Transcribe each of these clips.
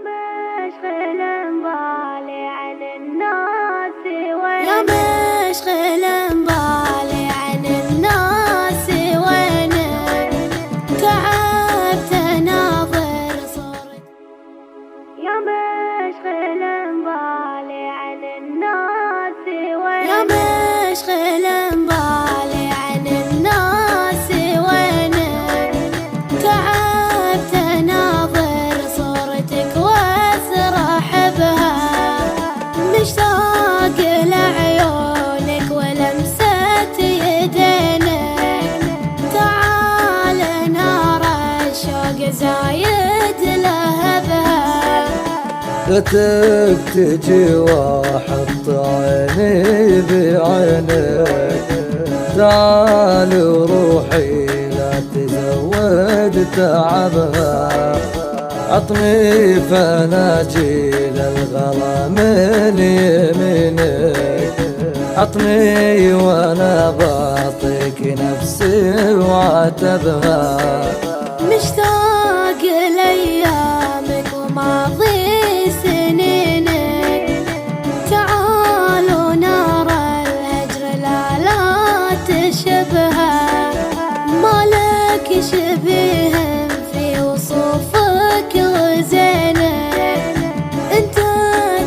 مشغل بالي عن الناس وين يا مشغل بالي عن الناس وينك، تعبت اناظر صورتك. يا مشغل بالي عن الناس وين يا مشغل بالي عن الناس وينك، تعبت اناظر صورتك واسرح بها، مشتاق لعيونك ولمسة يدينك، تعال نار الشوق زايد لهبها. لتك تجي واحط عيني بعينك، تعال وروحي لا تزود تعبها، عطني فناجيل الغلا من يمينك، عطني وانا بعطيك نفسي وعتبها. مشتاق لأيامك وماضي سنينك، تعالوا نار الهجر لا تشبهها، مالك شبيه في وصوفك وزينك، انت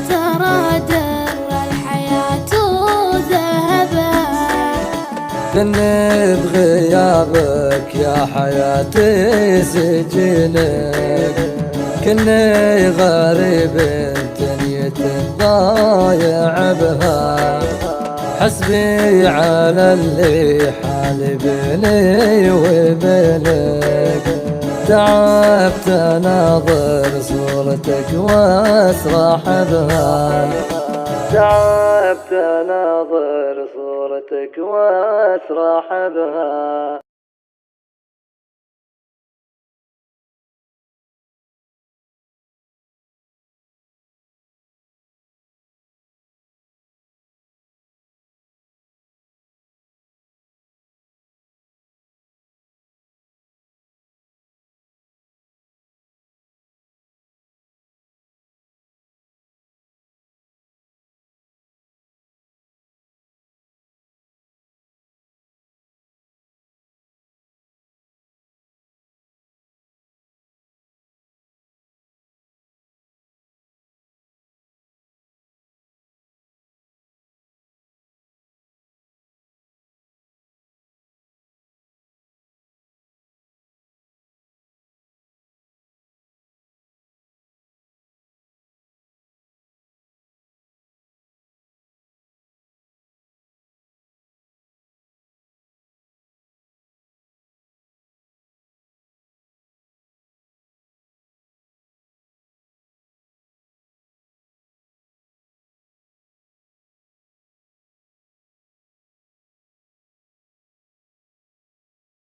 ترى در الحياة وذهبها. كني بغيابك يا حياتي سجينك، كني غريب تنية ضايع بها، حسبي على اللي حال بيني وبينك، تعبت اناظر صورتك واسرح بها، تعبت اناظر صورتك واسرح بها.